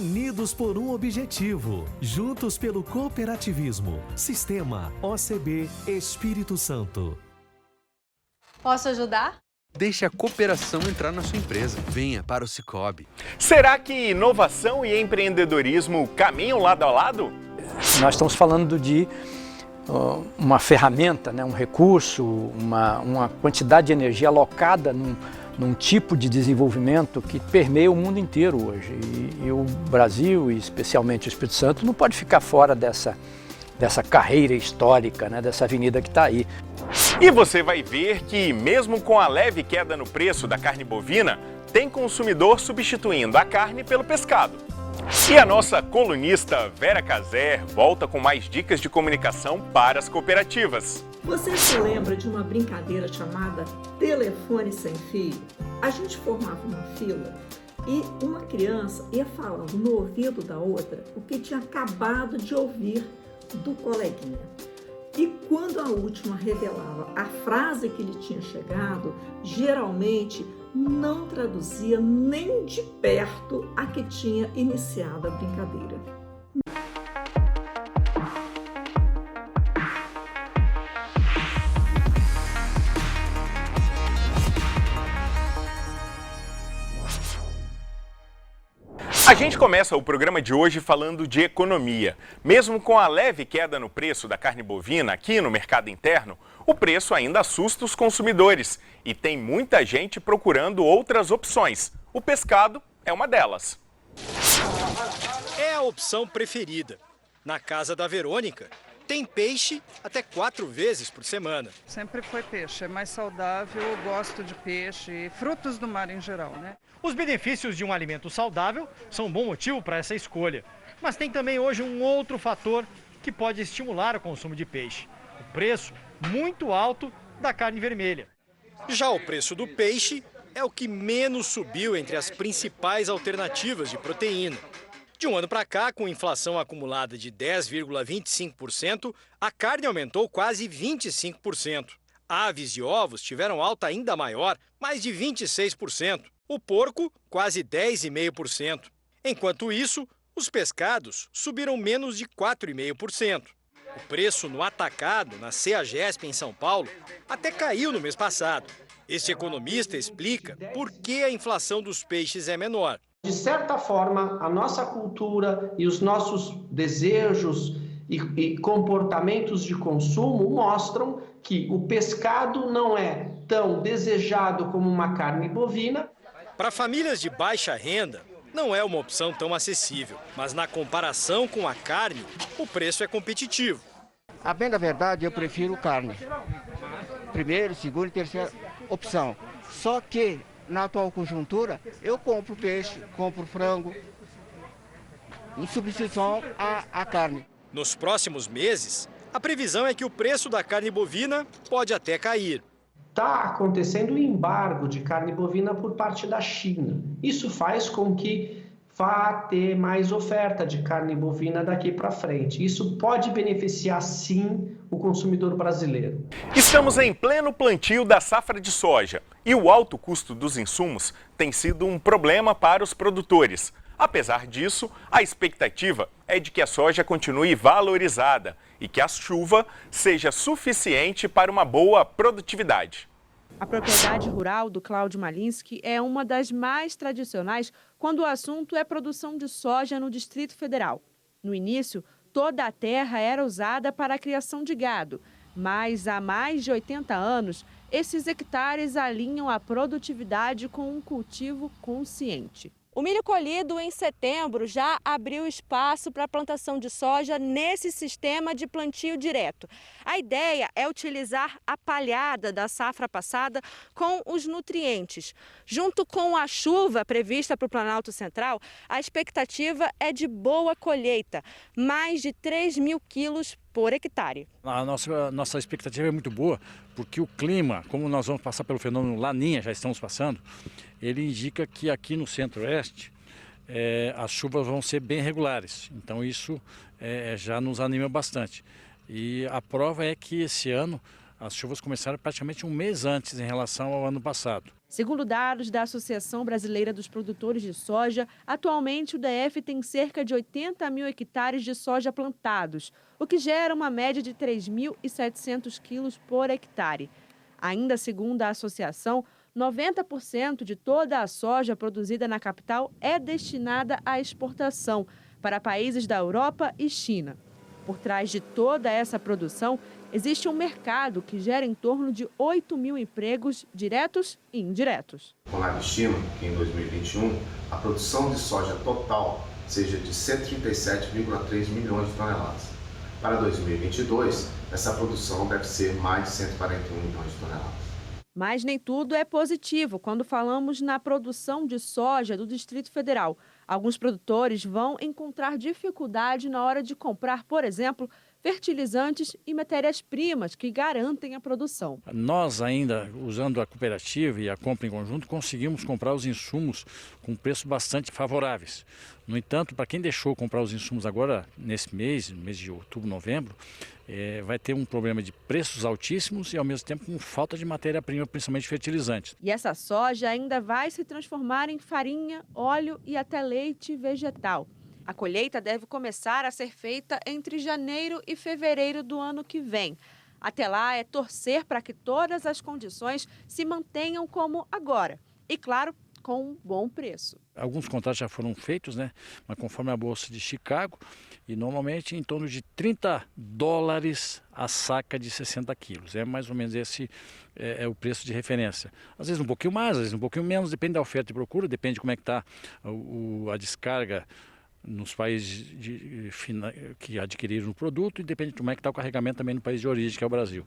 unidos por um objetivo, juntos pelo cooperativismo. Sistema OCB Espírito Santo. Posso ajudar? Deixe a cooperação entrar na sua empresa. Venha para o Cicobi. Será que inovação e empreendedorismo caminham lado a lado? Nós estamos falando de uma ferramenta, né, um recurso, uma quantidade de energia alocada num tipo de desenvolvimento que permeia o mundo inteiro hoje. E o Brasil, e especialmente o Espírito Santo, não pode ficar fora dessa carreira histórica, né, dessa avenida que está aí. E você vai ver que, mesmo com a leve queda no preço da carne bovina, tem consumidor substituindo a carne pelo pescado. E a nossa colunista Vera Caser volta com mais dicas de comunicação para as cooperativas. Você se lembra de uma brincadeira chamada telefone sem fio? A gente formava uma fila e uma criança ia falando no ouvido da outra o que tinha acabado de ouvir do coleguinha. E quando a última revelava a frase que lhe tinha chegado, geralmente não traduzia nem de perto a que tinha iniciado a brincadeira. A gente começa o programa de hoje falando de economia. Mesmo com a leve queda no preço da carne bovina aqui no mercado interno, o preço ainda assusta os consumidores e tem muita gente procurando outras opções. O pescado é uma delas. É a opção preferida. Na casa da Verônica, tem peixe até 4 vezes por semana. Sempre foi peixe, é mais saudável, eu gosto de peixe e frutos do mar em geral, né? Os benefícios de um alimento saudável são um bom motivo para essa escolha. Mas tem também hoje um outro fator que pode estimular o consumo de peixe: o preço muito alto da carne vermelha. Já o preço do peixe é o que menos subiu entre as principais alternativas de proteína. De um ano para cá, com inflação acumulada de 10,25%, a carne aumentou quase 25%. Aves e ovos tiveram alta ainda maior, mais de 26%. O porco, quase 10,5%. Enquanto isso, os pescados subiram menos de 4,5%. O preço no atacado, na CEAGESP em São Paulo, até caiu no mês passado. Este economista explica por que a inflação dos peixes é menor. De certa forma, a nossa cultura e os nossos desejos e comportamentos de consumo mostram que o pescado não é tão desejado como uma carne bovina. Para famílias de baixa renda, não é uma opção tão acessível, mas na comparação com a carne, o preço é competitivo. A bem da verdade, eu prefiro carne. Primeira, segunda e terceira opção. Só que, na atual conjuntura, eu compro peixe, compro frango, em substituição à carne. Nos próximos meses, a previsão é que o preço da carne bovina pode até cair. Está acontecendo um embargo de carne bovina por parte da China. Isso faz com que vá ter mais oferta de carne bovina daqui para frente. Isso pode beneficiar, sim, o consumidor brasileiro. Estamos em pleno plantio da safra de soja e o alto custo dos insumos tem sido um problema para os produtores. Apesar disso, a expectativa é de que a soja continue valorizada e que a chuva seja suficiente para uma boa produtividade. A propriedade rural do Cláudio Malinski é uma das mais tradicionais quando o assunto é produção de soja no Distrito Federal. No início, toda a terra era usada para a criação de gado, mas há mais de 80 anos, esses hectares alinham a produtividade com um cultivo consciente. O milho colhido em setembro já abriu espaço para a plantação de soja nesse sistema de plantio direto. A ideia é utilizar a palhada da safra passada com os nutrientes. Junto com a chuva prevista para o Planalto Central, a expectativa é de boa colheita, mais de 3.000 quilos por hectare. A nossa expectativa é muito boa, porque o clima, como nós vamos passar pelo fenômeno Laninha, já estamos passando, ele indica que aqui no centro-oeste as chuvas vão ser bem regulares. Então isso já nos anima bastante. E a prova é que esse ano as chuvas começaram praticamente um mês antes em relação ao ano passado. Segundo dados da Associação Brasileira dos Produtores de Soja, atualmente o DF tem cerca de 80 mil hectares de soja plantados, o que gera uma média de 3.700 quilos por hectare. Ainda segundo a associação, 90% de toda a soja produzida na capital é destinada à exportação para países da Europa e China. Por trás de toda essa produção, existe um mercado que gera em torno de 8 mil empregos diretos e indiretos. O Conab estima que em 2021 a produção de soja total seja de 137,3 milhões de toneladas. Para 2022, essa produção deve ser mais de 141 milhões de toneladas. Mas nem tudo é positivo quando falamos na produção de soja do Distrito Federal. Alguns produtores vão encontrar dificuldade na hora de comprar, por exemplo, fertilizantes e matérias-primas que garantem a produção. Nós ainda, usando a cooperativa e a compra em conjunto, conseguimos comprar os insumos com preços bastante favoráveis. No entanto, para quem deixou comprar os insumos agora, nesse mês, no mês de outubro, novembro, vai ter um problema de preços altíssimos e, ao mesmo tempo, com falta de matéria-prima, principalmente fertilizantes. E essa soja ainda vai se transformar em farinha, óleo e até leite vegetal. A colheita deve começar a ser feita entre janeiro e fevereiro do ano que vem. Até lá é torcer para que todas as condições se mantenham como agora. E, claro, com um bom preço. Alguns contratos já foram feitos, mas conforme a Bolsa de Chicago, e normalmente em torno de $30 a saca de 60 quilos. É mais ou menos esse é o preço de referência. Às vezes um pouquinho mais, às vezes um pouquinho menos, depende da oferta e procura, depende de como é que está a descarga nos países que adquiriram o produto e depende de como é que está o carregamento também no país de origem, que é o Brasil.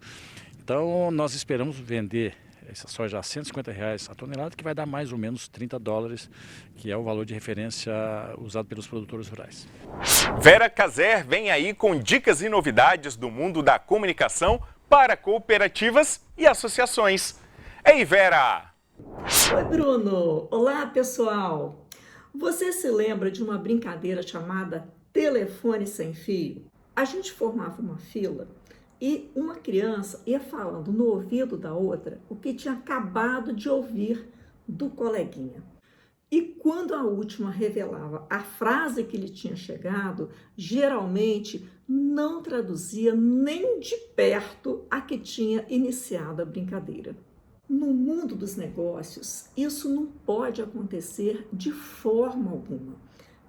Então nós esperamos vender essa soja a R$150 a tonelada, que vai dar mais ou menos $30, que é o valor de referência usado pelos produtores rurais. Vera Caser vem aí com dicas e novidades do mundo da comunicação para cooperativas e associações. Ei, Vera! Oi, Bruno! Olá, pessoal! Você se lembra de uma brincadeira chamada telefone sem fio? A gente formava uma fila e uma criança ia falando no ouvido da outra o que tinha acabado de ouvir do coleguinha. E quando a última revelava a frase que lhe tinha chegado, geralmente não traduzia nem de perto a que tinha iniciado a brincadeira. No mundo dos negócios, isso não pode acontecer de forma alguma.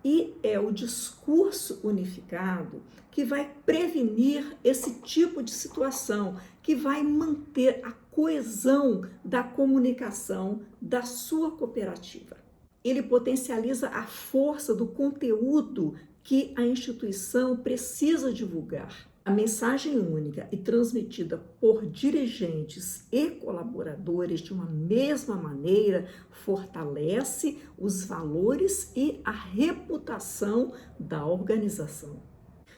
E é o discurso unificado que vai prevenir esse tipo de situação, que vai manter a coesão da comunicação da sua cooperativa. Ele potencializa a força do conteúdo que a instituição precisa divulgar. A mensagem única e transmitida por dirigentes e colaboradores de uma mesma maneira fortalece os valores e a reputação da organização.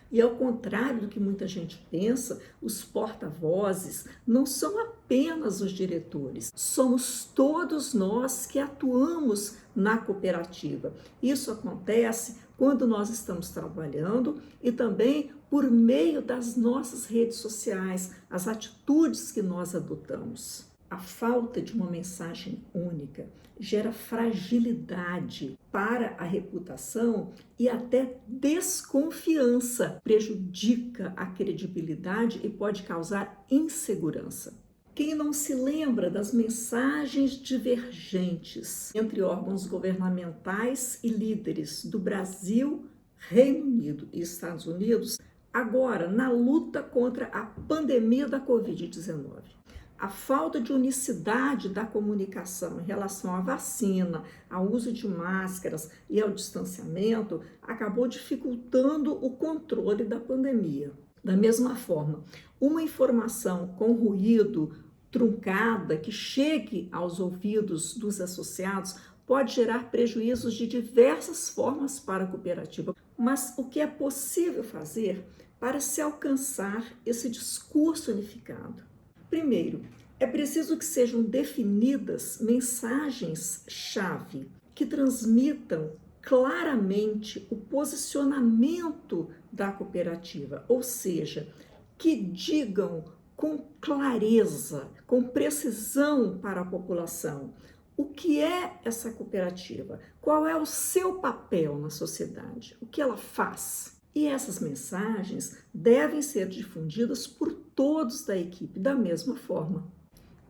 E ao contrário do que muita gente pensa, os porta-vozes não são apenas os diretores, somos todos nós que atuamos na cooperativa. Isso acontece quando nós estamos trabalhando e também por meio das nossas redes sociais, as atitudes que nós adotamos. A falta de uma mensagem única gera fragilidade para a reputação e até desconfiança, prejudica a credibilidade e pode causar insegurança. Quem não se lembra das mensagens divergentes entre órgãos governamentais e líderes do Brasil, Reino Unido e Estados Unidos, agora na luta contra a pandemia da Covid-19? A falta de unicidade da comunicação em relação à vacina, ao uso de máscaras e ao distanciamento acabou dificultando o controle da pandemia. Da mesma forma, uma informação com ruído, truncada, que chegue aos ouvidos dos associados pode gerar prejuízos de diversas formas para a cooperativa. Mas o que é possível fazer para se alcançar esse discurso unificado? Primeiro, é preciso que sejam definidas mensagens-chave que transmitam claramente o posicionamento da cooperativa, ou seja, que digam com clareza, com precisão para a população O que é essa cooperativa? Qual é o seu papel na sociedade? O que ela faz? E essas mensagens devem ser difundidas por todos da equipe da mesma forma.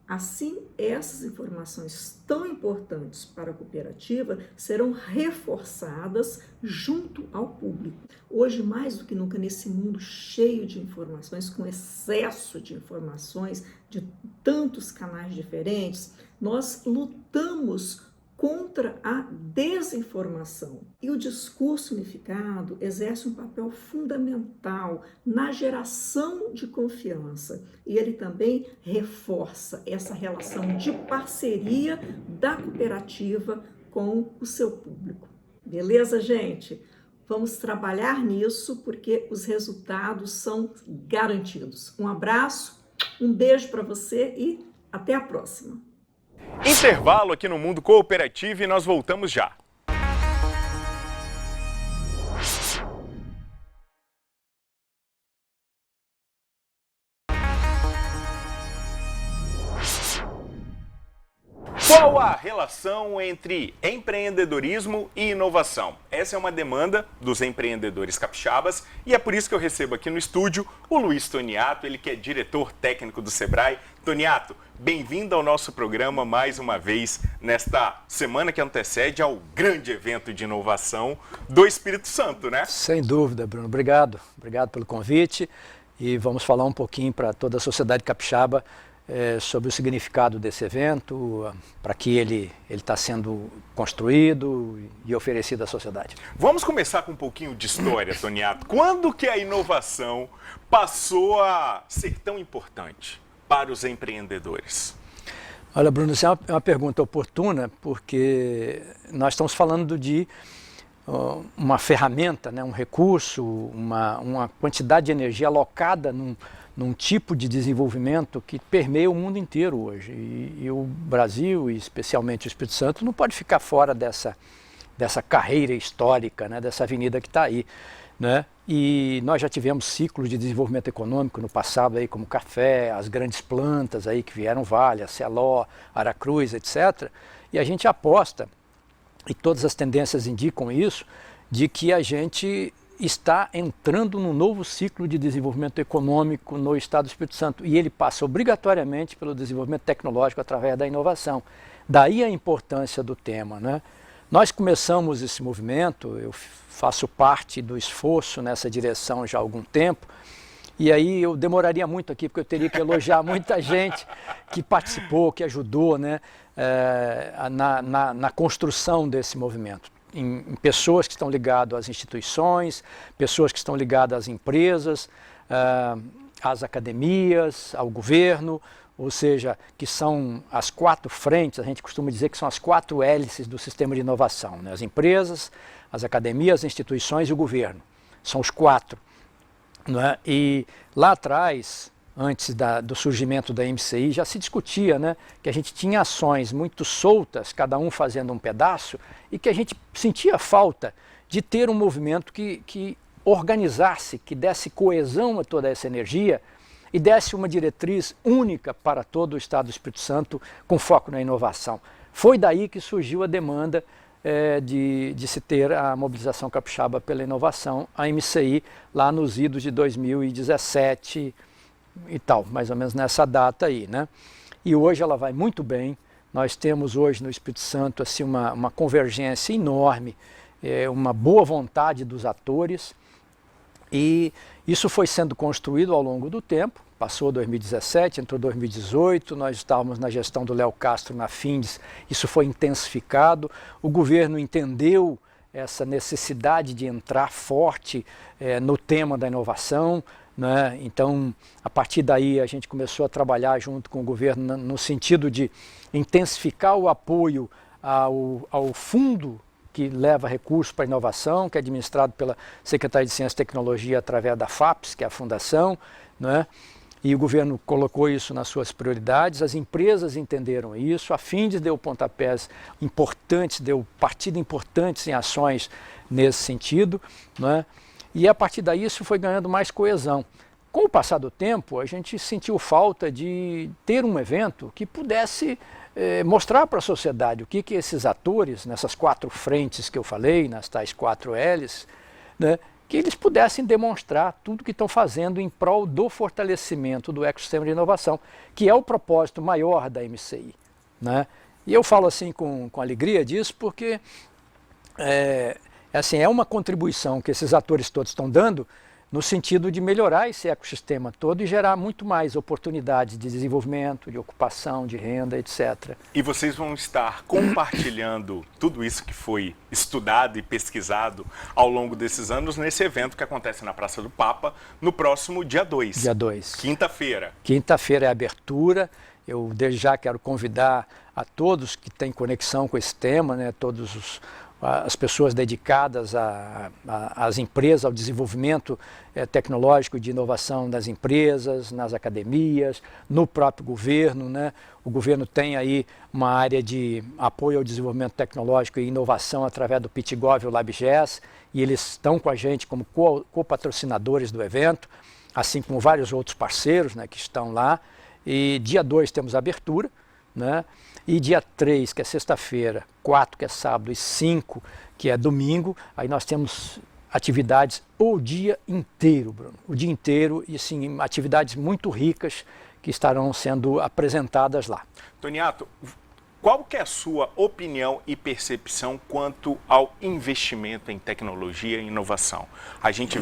Assim, essas informações tão importantes para a cooperativa serão reforçadas junto ao público. Hoje, mais do que nunca, nesse mundo cheio de informações, com excesso de informações de tantos canais diferentes, nós lutamos contra a desinformação. E o discurso unificado exerce um papel fundamental na geração de confiança. E ele também reforça essa relação de parceria da cooperativa com o seu público. Beleza, gente? Vamos trabalhar nisso porque os resultados são garantidos. Um abraço, um beijo para você e até a próxima. Intervalo aqui no Mundo Cooperativo e nós voltamos já. Qual a relação entre empreendedorismo e inovação? Essa é uma demanda dos empreendedores capixabas e é por isso que eu recebo aqui no estúdio o Luiz Toniato, ele que é diretor técnico do Sebrae. Toniato, bem-vindo ao nosso programa mais uma vez nesta semana que antecede ao grande evento de inovação do Espírito Santo, né? Sem dúvida, Bruno. Obrigado. Obrigado pelo convite e vamos falar um pouquinho para toda a sociedade capixaba sobre o significado desse evento, para que ele está sendo construído e oferecido à sociedade. Vamos começar com um pouquinho de história, Toniato. Quando que a inovação passou a ser tão importante para os empreendedores? Olha, Bruno, isso é uma pergunta oportuna, porque nós estamos falando de uma ferramenta, né, um recurso, uma quantidade de energia alocada num tipo de desenvolvimento que permeia o mundo inteiro hoje. E o Brasil, e especialmente o Espírito Santo, não pode ficar fora dessa carreira histórica, né, dessa avenida que está aí. Né? E nós já tivemos ciclos de desenvolvimento econômico no passado, aí, como café, as grandes plantas aí que vieram Vale, a Celó, Aracruz, etc. E a gente aposta, e todas as tendências indicam isso, de que a gente está entrando num novo ciclo de desenvolvimento econômico no Estado do Espírito Santo e ele passa obrigatoriamente pelo desenvolvimento tecnológico através da inovação. Daí a importância do tema, né? Nós começamos esse movimento, eu faço parte do esforço nessa direção já há algum tempo, e aí eu demoraria muito aqui, porque eu teria que elogiar muita gente que participou, que ajudou, né, na construção desse movimento. Em pessoas que estão ligadas às instituições, pessoas que estão ligadas às empresas, às academias, ao governo, ou seja, que são as 4 frentes, a gente costuma dizer que são as 4 hélices do sistema de inovação, né? As empresas, as academias, as instituições e o governo. São os 4. Né? E lá atrás, antes do surgimento da MCI, já se discutia, né, que a gente tinha ações muito soltas, cada um fazendo um pedaço, e que a gente sentia falta de ter um movimento que organizasse, que desse coesão a toda essa energia e desse uma diretriz única para todo o Estado do Espírito Santo com foco na inovação. Foi daí que surgiu a demanda de se ter a mobilização capixaba pela inovação, a MCI, lá nos idos de 2017 e tal, mais ou menos nessa data aí, né? E hoje ela vai muito bem. Nós temos hoje no Espírito Santo assim, uma convergência enorme, uma boa vontade dos atores, e isso foi sendo construído ao longo do tempo. Passou 2017, entrou 2018, nós estávamos na gestão do Léo Castro na Findes, isso foi intensificado, o governo entendeu essa necessidade de entrar forte no tema da inovação, né? Então, a partir daí a gente começou a trabalhar junto com o governo no sentido de intensificar o apoio ao fundo que leva recursos para a inovação, que é administrado pela Secretaria de Ciência e Tecnologia através da FAPES, que é a fundação, né? E o governo colocou isso nas suas prioridades, as empresas entenderam isso, a Findes deu pontapés importantes, deu partida importantes em ações nesse sentido, né? E a partir daí isso foi ganhando mais coesão. Com o passar do tempo, a gente sentiu falta de ter um evento que pudesse mostrar para a sociedade o que esses atores, nessas 4 frentes que eu falei, nas tais 4 L's, né, que eles pudessem demonstrar tudo que estão fazendo em prol do fortalecimento do ecossistema de inovação, que é o propósito maior da MCI, né? E eu falo assim com alegria disso porque assim, é uma contribuição que esses atores todos estão dando no sentido de melhorar esse ecossistema todo e gerar muito mais oportunidades de desenvolvimento, de ocupação, de renda, etc. E vocês vão estar compartilhando tudo isso que foi estudado e pesquisado ao longo desses anos nesse evento que acontece na Praça do Papa no próximo dia 2. Dia 2. Quinta-feira. Quinta-feira é a abertura. Eu desde já quero convidar a todos que têm conexão com esse tema, né, as pessoas dedicadas às empresas, ao desenvolvimento tecnológico de inovação das empresas, nas academias, no próprio governo, né? O governo tem aí uma área de apoio ao desenvolvimento tecnológico e inovação através do PitGov e o LabGES, e eles estão com a gente como co-patrocinadores do evento, assim como vários outros parceiros, né, que estão lá. E dia 2 temos a abertura, né? E dia 3, que é sexta-feira, 4, que é sábado, e 5, que é domingo, aí nós temos atividades o dia inteiro, Bruno. O dia inteiro e, assim, atividades muito ricas que estarão sendo apresentadas lá. Toniato, qual que é a sua opinião e percepção quanto ao investimento em tecnologia e inovação? A gente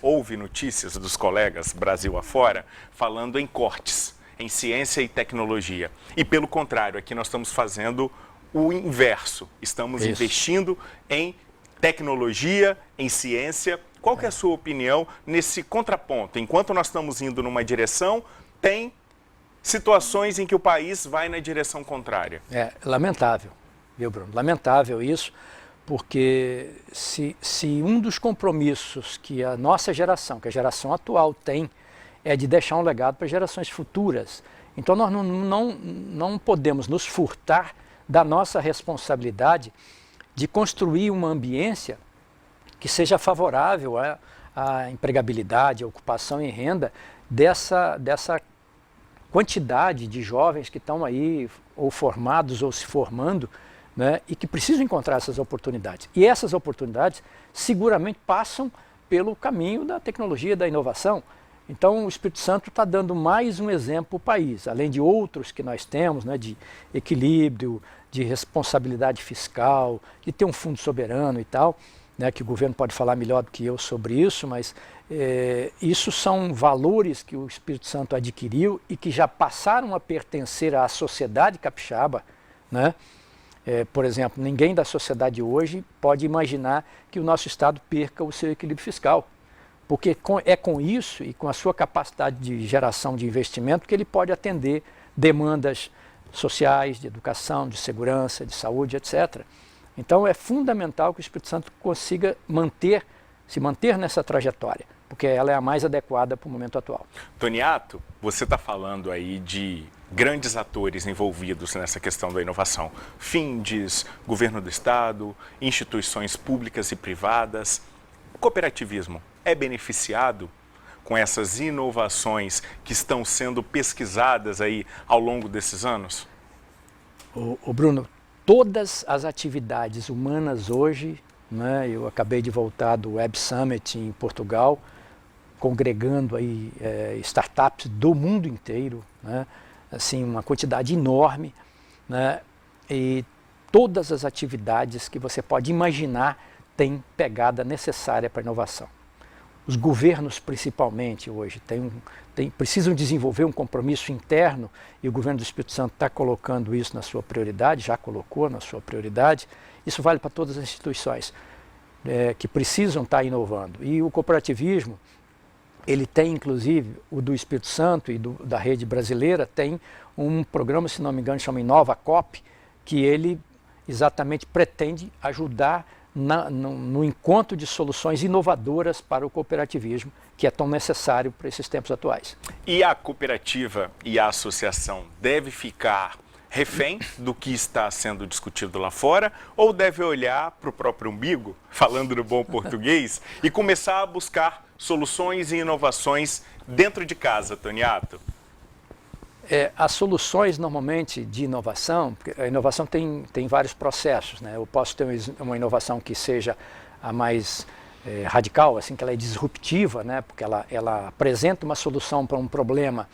ouve notícias dos colegas Brasil afora falando em cortes em ciência e tecnologia. E pelo contrário, aqui nós estamos fazendo o inverso. Estamos investindo em tecnologia, em ciência. Qual que é a sua opinião nesse contraponto? Enquanto nós estamos indo numa direção, tem situações em que o país vai na direção contrária. É lamentável, viu, Bruno? Lamentável isso, porque se um dos compromissos que a nossa geração, que a geração atual tem, é de deixar um legado para gerações futuras. Então nós não podemos nos furtar da nossa responsabilidade de construir uma ambiência que seja favorável à empregabilidade, à ocupação e renda dessa quantidade de jovens que estão aí ou formados ou se formando, né, e que precisam encontrar essas oportunidades. E essas oportunidades seguramente passam pelo caminho da tecnologia, da inovação. Então o Espírito Santo está dando mais um exemplo para o país, além de outros que nós temos, né, de equilíbrio, de responsabilidade fiscal, de ter um fundo soberano e tal, né, que o governo pode falar melhor do que eu sobre isso, mas isso são valores que o Espírito Santo adquiriu e que já passaram a pertencer à sociedade capixaba, né? Por exemplo, ninguém da sociedade hoje pode imaginar que o nosso Estado perca o seu equilíbrio fiscal. Porque é com isso e com a sua capacidade de geração de investimento que ele pode atender demandas sociais, de educação, de segurança, de saúde, etc. Então é fundamental que o Espírito Santo consiga se manter nessa trajetória, porque ela é a mais adequada para o momento atual. Toniato, você está falando aí de grandes atores envolvidos nessa questão da inovação. FINDES, governo do Estado, instituições públicas e privadas. O cooperativismo é beneficiado com essas inovações que estão sendo pesquisadas aí ao longo desses anos? O Bruno, todas as atividades humanas hoje, né, eu acabei de voltar do Web Summit em Portugal, congregando aí startups do mundo inteiro, né, assim, uma quantidade enorme, né, e todas as atividades que você pode imaginar têm pegada necessária para a inovação. Os governos, principalmente, hoje, precisam desenvolver um compromisso interno e o governo do Espírito Santo está colocando isso na sua prioridade, já colocou na sua prioridade. Isso vale para todas as instituições que precisam estar inovando. E o cooperativismo, ele tem, inclusive, o do Espírito Santo e da rede brasileira, tem um programa, se não me engano, chama Inova Coop, que ele exatamente pretende ajudar no encontro de soluções inovadoras para o cooperativismo, que é tão necessário para esses tempos atuais. E a cooperativa e a associação deve ficar refém do que está sendo discutido lá fora ou deve olhar para o próprio umbigo, falando no bom português, e começar a buscar soluções e inovações dentro de casa, Toniato? As soluções, normalmente, de inovação, porque a inovação tem vários processos, né? Eu posso ter uma inovação que seja a mais radical, assim, que ela é disruptiva, né? Porque ela apresenta uma solução para um problema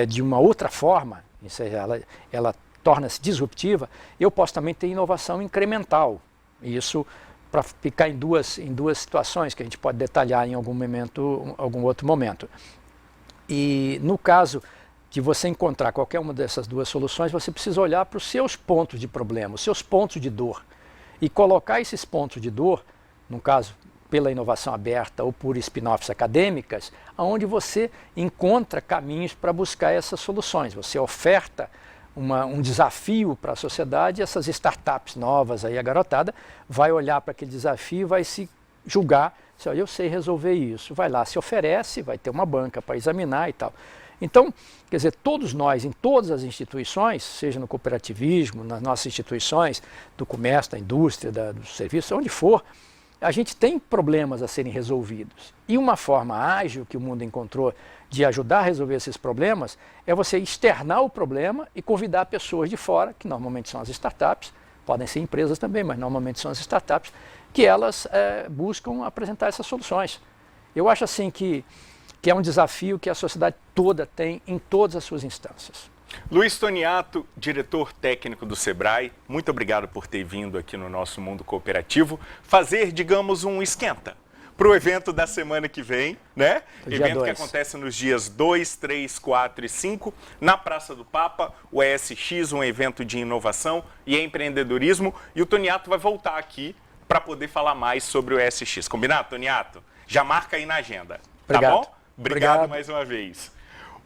de uma outra forma, ou seja, ela torna-se disruptiva. Eu posso também ter inovação incremental, isso para ficar em duas situações que a gente pode detalhar em algum outro momento. E no caso de você encontrar qualquer uma dessas duas soluções, você precisa olhar para os seus pontos de problema, os seus pontos de dor, e colocar esses pontos de dor, no caso pela inovação aberta ou por spin-offs acadêmicas, onde você encontra caminhos para buscar essas soluções. Você oferta um desafio para a sociedade, essas startups novas, aí a garotada vai olhar para aquele desafio e vai se julgar, se eu sei resolver isso, vai lá, se oferece, vai ter uma banca para examinar e tal. Então, quer dizer, todos nós, em todas as instituições, seja no cooperativismo, nas nossas instituições, do comércio, da indústria, do serviço, onde for, a gente tem problemas a serem resolvidos. E uma forma ágil que o mundo encontrou de ajudar a resolver esses problemas é você externar o problema e convidar pessoas de fora, que normalmente são as startups, podem ser empresas também, mas normalmente são as startups, que elas buscam apresentar essas soluções. Eu acho assim que é um desafio que a sociedade toda tem em todas as suas instâncias. Luiz Toniato, diretor técnico do Sebrae, muito obrigado por ter vindo aqui no nosso Mundo Cooperativo fazer, digamos, um esquenta para o evento da semana que vem, né? Evento que acontece nos dias 2, 3, 4 e 5, na Praça do Papa, o ESX, um evento de inovação e empreendedorismo. E o Toniato vai voltar aqui para poder falar mais sobre o ESX. Combinado, Toniato? Já marca aí na agenda, obrigado. Tá bom? Obrigado mais uma vez.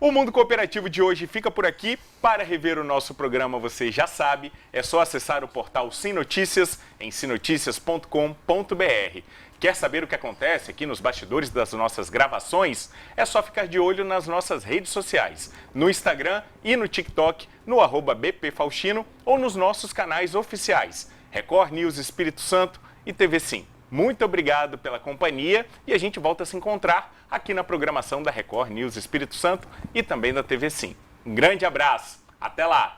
O Mundo Cooperativo de hoje fica por aqui. Para rever o nosso programa, você já sabe, é só acessar o portal Sim Notícias em simnoticias.com.br. Quer saber o que acontece aqui nos bastidores das nossas gravações? É só ficar de olho nas nossas redes sociais, no Instagram e no TikTok, no @bpfaustino ou nos nossos canais oficiais, Record News Espírito Santo e TV Sim. Muito obrigado pela companhia e a gente volta a se encontrar aqui na programação da Record News Espírito Santo e também da TV Sim. Um grande abraço, até lá!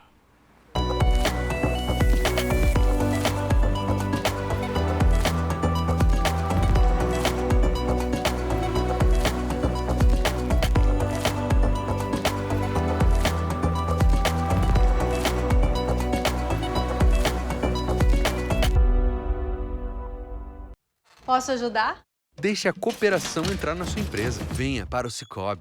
Posso ajudar? Deixe a cooperação entrar na sua empresa. Venha para o Cicobi.